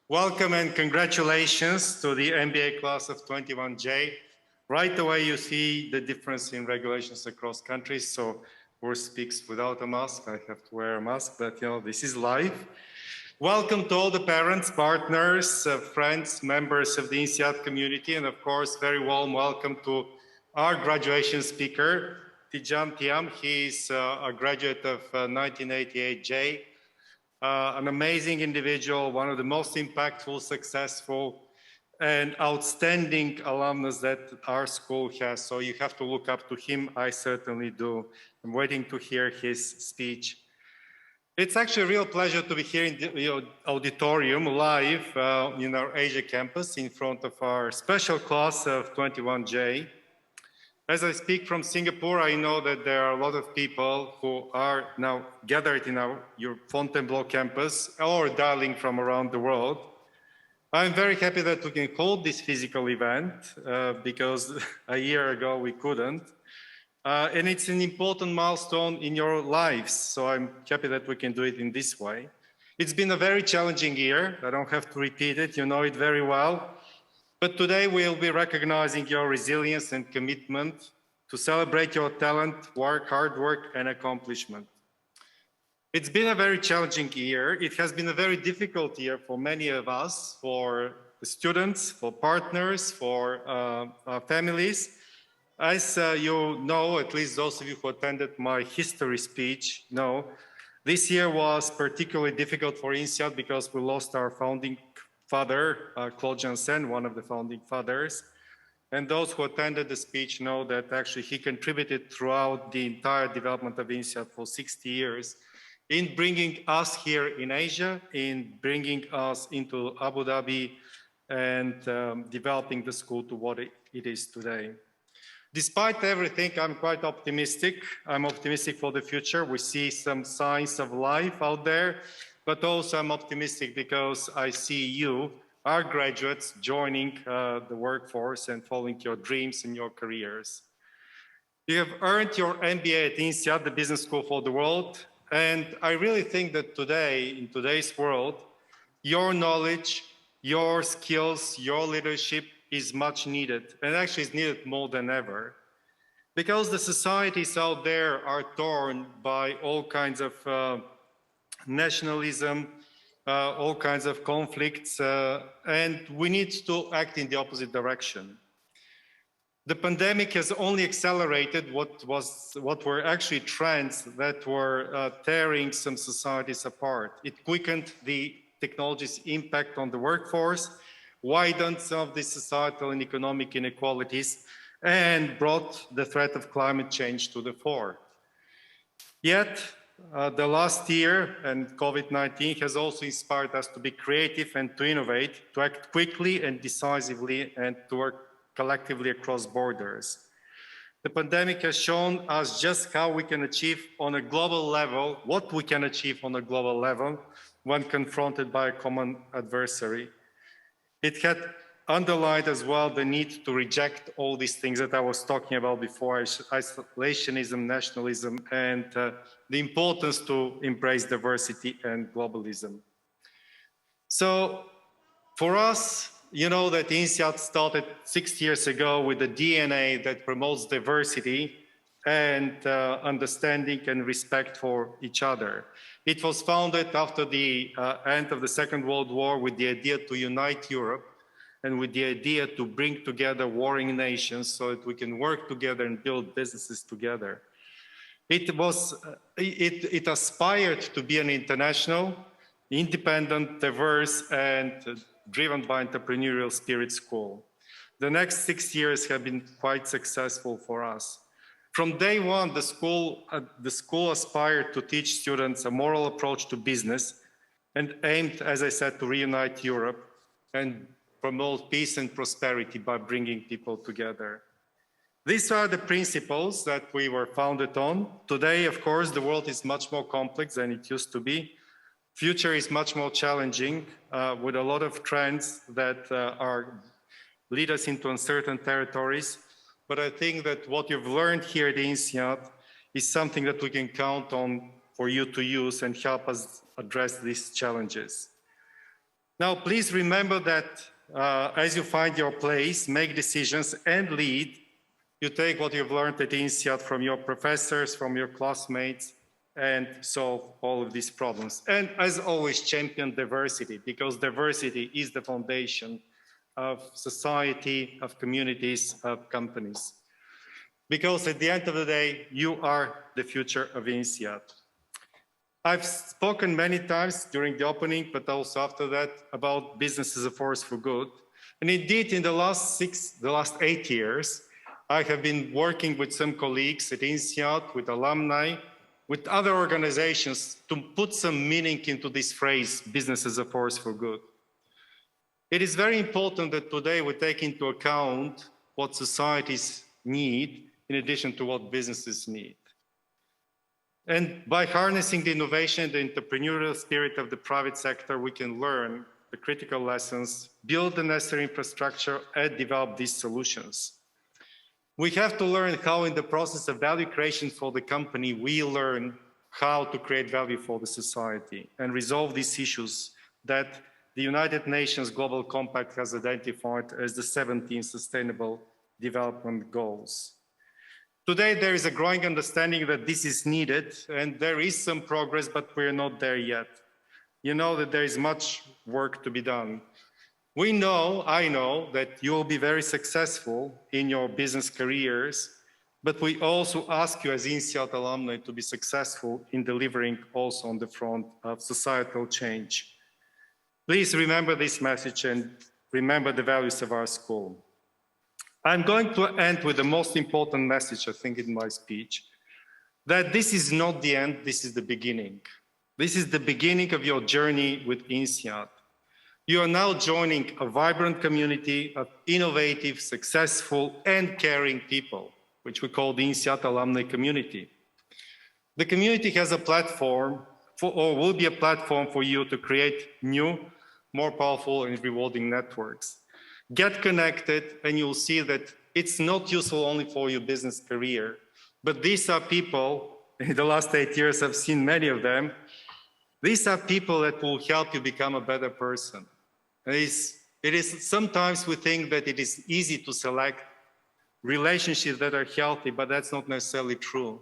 Welcome and congratulations to the MBA class of 21J. Right away, you see the difference in regulations across countries. So who speaks without a mask? I have to wear a mask, but this is live. Welcome to all the parents, partners, friends, members of the INSEAD community, and of course, very warm welcome to our graduation speaker, Tijan Tiam. He is a graduate of 1988J. An amazing individual, one of the most impactful, successful, and outstanding alumnus that our school has. So you have to look up to him. I certainly do. I'm waiting to hear his speech. It's actually a real pleasure to be here in the auditorium live in our Asia campus in front of our special class of 21J. As I speak from Singapore, I know that there are a lot of people who are now gathered in your Fontainebleau campus or dialing from around the world. I'm very happy that we can hold this physical event because a year ago we couldn't. And it's an important milestone in your lives, so I'm happy that we can do it in this way. It's been a very challenging year. I don't have to repeat it, you know it very well. But today we'll be recognizing your resilience and commitment to celebrate your talent, hard work, and accomplishment. It's been a very challenging year. It has been a very difficult year for many of us, for the students, for partners, for our families. As you know, at least those of you who attended my history speech know, this year was particularly difficult for INSEAD because we lost our founding father, Claude Janssen, one of the founding fathers. And those who attended the speech know that actually he contributed throughout the entire development of INSEAD for 60 years in bringing us here in Asia, in bringing us into Abu Dhabi and developing the school to what it is today. Despite everything, I'm quite optimistic. I'm optimistic for the future. We see some signs of life out there. But also I'm optimistic because I see you, our graduates, joining the workforce and following your dreams and your careers. You have earned your MBA at INSEAD, the business school for the world. And I really think that today, in today's world, your knowledge, your skills, your leadership is much needed. And actually is needed more than ever. Because the societies out there are torn by all kinds of nationalism, all kinds of conflicts, and we need to act in the opposite direction. The pandemic has only accelerated what were actually trends that were tearing some societies apart. It quickened the technology's impact on the workforce, widened some of the societal and economic inequalities, and brought the threat of climate change to the fore. Yet, the last year and COVID-19 has also inspired us to be creative and to innovate, to act quickly and decisively, and to work collectively across borders. The pandemic has shown us just how we can achieve on a global level, what we can achieve on a global level when confronted by a common adversary. It had underlined as well the need to reject all these things that I was talking about before, isolationism, nationalism, and the importance to embrace diversity and globalism. So for us, you know that INSEAD started 6 years ago with a DNA that promotes diversity and understanding and respect for each other. It was founded after the end of the Second World War with the idea to unite Europe and with the idea to bring together warring nations so that we can work together and build businesses together. It aspired to be an international, independent, diverse, and driven by entrepreneurial spirit school. The next 6 years have been quite successful for us. From day one, the school aspired to teach students a moral approach to business and aimed, as I said, to reunite Europe and promote peace and prosperity by bringing people together. These are the principles that we were founded on. Today, of course, the world is much more complex than it used to be. Future is much more challenging with a lot of trends that lead us into uncertain territories. But I think that what you've learned here at INSEAD is something that we can count on for you to use and help us address these challenges. Now, please remember that as you find your place, make decisions and lead, you take what you've learned at INSEAD from your professors, from your classmates, and solve all of these problems. And as always, champion diversity, because diversity is the foundation of society, of communities, of companies. Because at the end of the day, you are the future of INSEAD. I've spoken many times during the opening, but also after that, about business as a force for good. And indeed, in the last 8 years, I have been working with some colleagues at INSEAD, with alumni, with other organizations to put some meaning into this phrase, business as a force for good. It is very important that today we take into account what societies need in addition to what businesses need. And by harnessing the innovation and the entrepreneurial spirit of the private sector, we can learn the critical lessons, build the necessary infrastructure, and develop these solutions. We have to learn how, in the process of value creation for the company, we learn how to create value for the society and resolve these issues that the United Nations Global Compact has identified as the 17 Sustainable Development Goals. Today, there is a growing understanding that this is needed, and there is some progress, but we're not there yet. You know that there is much work to be done. I know that you will be very successful in your business careers, but we also ask you as INSEAD alumni to be successful in delivering also on the front of societal change. Please remember this message and remember the values of our school. I'm going to end with the most important message, I think, in my speech, that this is not the end, this is the beginning. This is the beginning of your journey with INSEAD. You are now joining a vibrant community of innovative, successful, and caring people, which we call the INSEAD alumni community. The community has a platform, or will be a platform for you to create new, more powerful and rewarding networks. Get connected, and you'll see that it's not useful only for your business career, but these are people, in the last 8 years, I've seen many of them, these are people that will help you become a better person. It is sometimes we think that it is easy to select relationships that are healthy, but that's not necessarily true.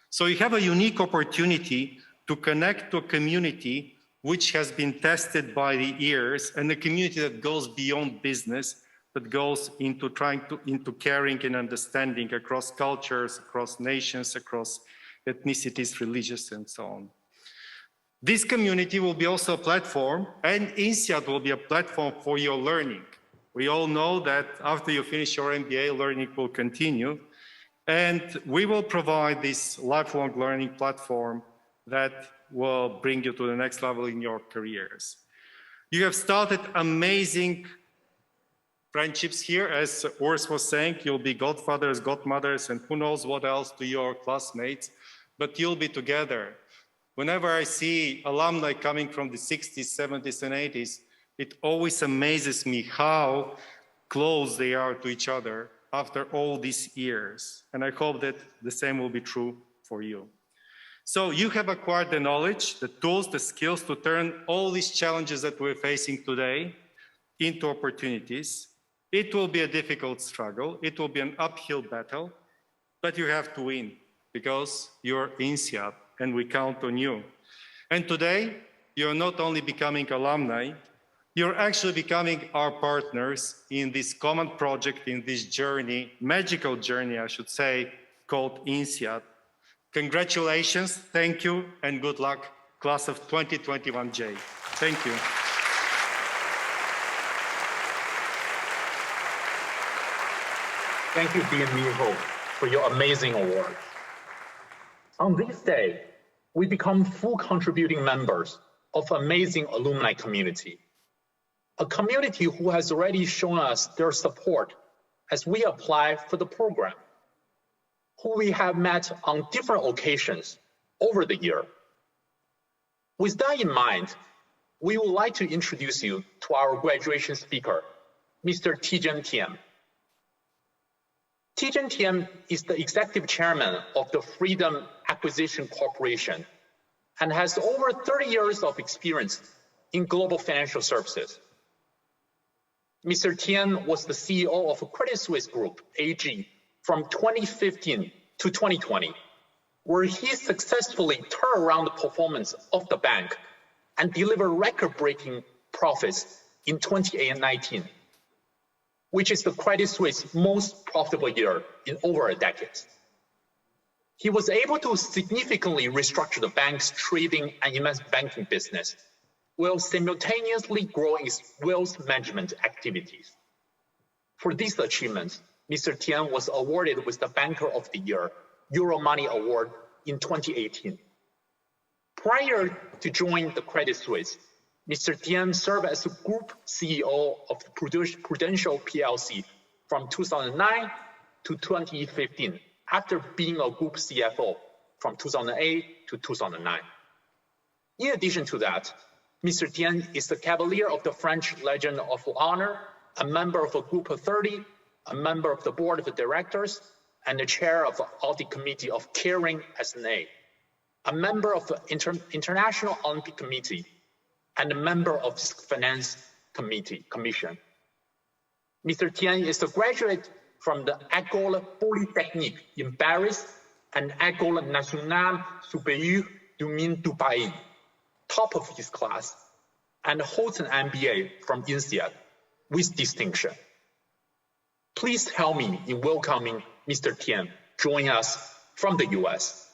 So you have a unique opportunity to connect to a community which has been tested by the years, and a community that goes beyond business, but goes into into caring and understanding across cultures, across nations, across ethnicities, religions, and so on. This community will be also a platform, and INSEAD will be a platform for your learning. We all know that after you finish your MBA, learning will continue, and we will provide this lifelong learning platform that will bring you to the next level in your careers. You have started amazing friendships here, as Urs was saying. You'll be godfathers, godmothers, and who knows what else to your classmates, but you'll be together. Whenever I see alumni coming from the 60s, 70s, and 80s, it always amazes me how close they are to each other after all these years. And I hope that the same will be true for you. So you have acquired the knowledge, the tools, the skills to turn all these challenges that we're facing today into opportunities. It will be a difficult struggle. It will be an uphill battle, but you have to win because you're INSEAD and we count on you. And today, you're not only becoming alumni, you're actually becoming our partners in this common project, in this journey, magical journey, I should say, called INSEAD. Congratulations, thank you, and good luck, class of 2021J. Thank you. Thank you, Dean Mihov, for your amazing award. On this day, we become full contributing members of an amazing alumni community, a community who has already shown us their support as we apply for the program, who we have met on different occasions over the year. With that in mind, we would like to introduce you to our graduation speaker, Mr. Ilian Tian. Ilian Tian is the executive chairman of the Freedom Acquisition Corporation and has over 30 years of experience in global financial services. Mr. Tian was the CEO of Credit Suisse Group, AG, from 2015 to 2020, where he successfully turned around the performance of the bank and delivered record-breaking profits in 2019, which is the Credit Suisse most profitable year in over a decade. He was able to significantly restructure the bank's trading and investment banking business, while simultaneously growing its wealth management activities. For these achievements, Mr. Tian was awarded with the Banker of the Year Euromoney Award in 2018. Prior to joining the Credit Suisse, Mr. Tian served as the Group CEO of the Prudential PLC from 2009 to 2015, after being a Group CFO from 2008 to 2009. In addition to that, Mr. Tian is the Cavalier of the French Legion of Honor, a member of a Group of 30, a member of the Board of Directors, and the Chair of the Audit Committee of Kering S.A., a member of the International Olympic Committee, and a member of the Finance Commission. Mr. Tian is a graduate from the École Polytechnique in Paris and École Nationale Supérieure du Mines du Pays, top of his class, and holds an MBA from INSEAD with distinction. Please help me in welcoming Mr. Tian joining us from the US.